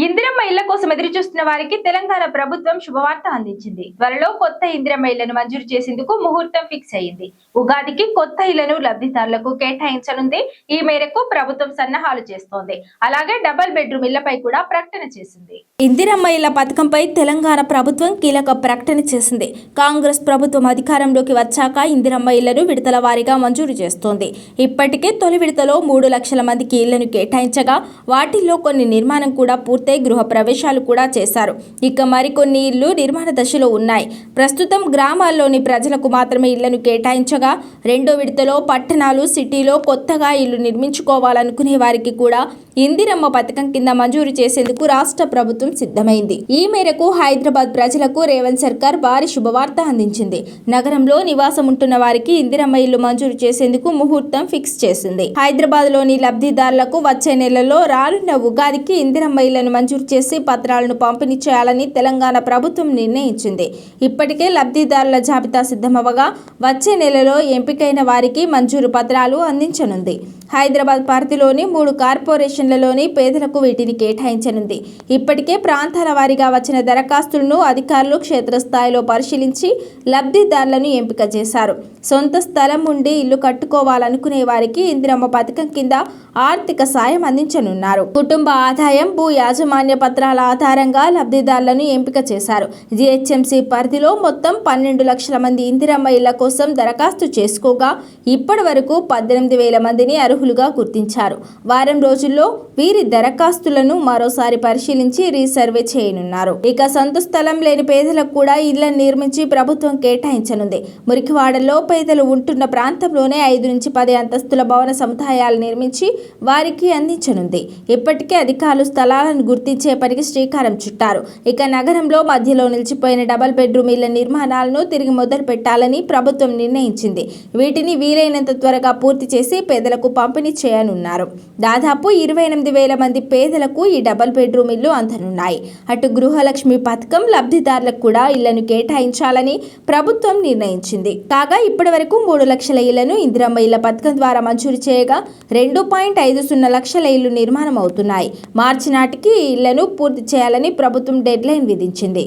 ఇందిరమ్మ ఇళ్ల కోసం ఎదురు చూస్తున్న వారికి తెలంగాణ ప్రభుత్వం శుభవార్త అందించింది. త్వరలో కొత్త ఇందిరమ్మ ఇళ్లను మంజూరు చేసేందుకు ముహూర్తం ఫిక్స్ అయింది. ఉగాదికి కొత్త ఇళ్లను లబ్ధిదారులకు కేటాయించనుంది. ఈ మేరకు ప్రభుత్వం సన్నాహాలు చేస్తోంది. అలాగే డబుల్ బెడ్రూమ్ ఇళ్లపై కూడా ప్రకటన చేసింది. ఇందిరమ్మ ఇళ్ల పథకంపై తెలంగాణ ప్రభుత్వం కీలక ప్రకటన చేసింది. కాంగ్రెస్ ప్రభుత్వం అధికారంలోకి వచ్చాక ఇందిరమ్మ ఇళ్లను విడతల వారీగా మంజూరు చేస్తోంది. ఇప్పటికే తొలి విడతలో 3 లక్షల మందికి ఇళ్లను కేటాయించగా వాటిల్లో కొన్ని నిర్మాణం కూడా పూర్తయి గృహ ప్రవేశాలు కూడా చేశారు. ఇక మరికొన్ని ఇళ్లు నిర్మాణ దశలో ఉన్నాయి. ప్రస్తుతం గ్రామాల్లోని ప్రజలకు మాత్రమే ఇళ్లను కేటాయించగా రెండో విడతలో పట్టణాలు, సిటీలో కొత్తగా ఇళ్లు నిర్మించుకోవాలనుకునే వారికి కూడా ఇందిరమ్మ పథకం కింద మంజూరు చేసేందుకు రాష్ట్ర ప్రభుత్వం సిద్ధమైంది. ఈ మేరకు హైదరాబాద్ ప్రజలకు రేవంత్ సర్కార్ భారీ శుభవార్త అందించింది. నగరంలో నివాసం ఉంటున్న వారికి ఇందిరమ్మ ఇల్లు మంజూరు చేసేందుకు ముహూర్తం ఫిక్స్ చేసింది. హైదరాబాద్ లోని లబ్ధిదారులకు వచ్చే నెలలో రానున్న ఉగాదికి ఇందిరమ్మ ఇళ్లను మంజూరు చేసి పత్రాలను పంపిణీ చేయాలని తెలంగాణ ప్రభుత్వం నిర్ణయించింది. ఇప్పటికే లబ్ధిదారుల జాబితా సిద్ధమవగా వచ్చే నెలలో ఎంపికైన వారికి మంజూరు పత్రాలు అందించనుంది. హైదరాబాద్ పరిధిలోని 3 కార్పొరేషన్లలోని పేదలకు వీటిని కేటాయించనుంది. ఇప్పటికే ప్రాంతాల వారీగా వచ్చిన దరఖాస్తులను అధికారులు క్షేత్రస్థాయిలో పరిశీలించి లబ్ధిదారులను ఎంపిక చేశారు. సొంత స్థలం ఉండి ఇల్లు కట్టుకోవాలనుకునే వారికి ఇందిరమ్మ పథకం కింద ఆర్థిక సాయం అందించనున్నారు. కుటుంబ ఆదాయం, భూ యాజమాన్య పత్రాల ఆధారంగా లబ్ధిదారులను ఎంపిక చేశారు. జీహెచ్ఎంసీ పరిధిలో మొత్తం 12 లక్షల మంది ఇందిరమ్మ ఇళ్ల కోసం దరఖాస్తు చేసుకోగా ఇప్పటి వరకు 18,000 మందిని అర్హులుగా గుర్తించారు. వారం రోజుల్లో వీరి దరఖాస్తులను మరోసారి పరిశీలించి రీసర్వే చేయనున్నారు. ఇక సొంత స్థలం లేని పేదలకు కూడా ఇళ్లను నిర్మించి ప్రభుత్వం కేటాయించనుంది. మురికివాడల్లో పేదలు ఉంటున్న ప్రాంతంలోనే 5 నుంచి 10 అంతస్తుల భవన సముదాయాలు నిర్మించి వారికి అందించనుంది. ఇప్పటికే అధికారులు స్థలాలను గుర్తించే పనికి శ్రీకారం చుట్టారు. ఇక నగరంలో మధ్యలో నిలిచిపోయిన డబుల్ బెడ్రూమ్ ఇళ్ల నిర్మాణాలను తిరిగి మొదలు పెట్టాలని ప్రభుత్వం నిర్ణయించింది. వీటిని వీలైనంత త్వరగా పూర్తి చేసి పేదలకు పంపిణీ చేయనున్నారు. దాదాపు 28,000 మంది పేదలకు ఈ డబుల్ బెడ్రూమ్ ఇళ్లు అందనున్నాయి. అటు గృహలక్ష్మి పథకం లబ్ధిదారులకు కూడా ఇళ్లను కేటాయించాలని ప్రభుత్వం నిర్ణయించింది. కాగా ఇప్పటి వరకు 3 లక్షల ఇళ్లను ఇందిరమ్మ ఇళ్ల పథకం ద్వారా మంజూరు చేయగా 2.50 లక్షల ఇళ్లు నిర్మాణం అవుతున్నాయి. మార్చి నాటికి ఈ ఇళ్లను పూర్తి చేయాలని ప్రభుత్వం డెడ్ లైన్ విధించింది.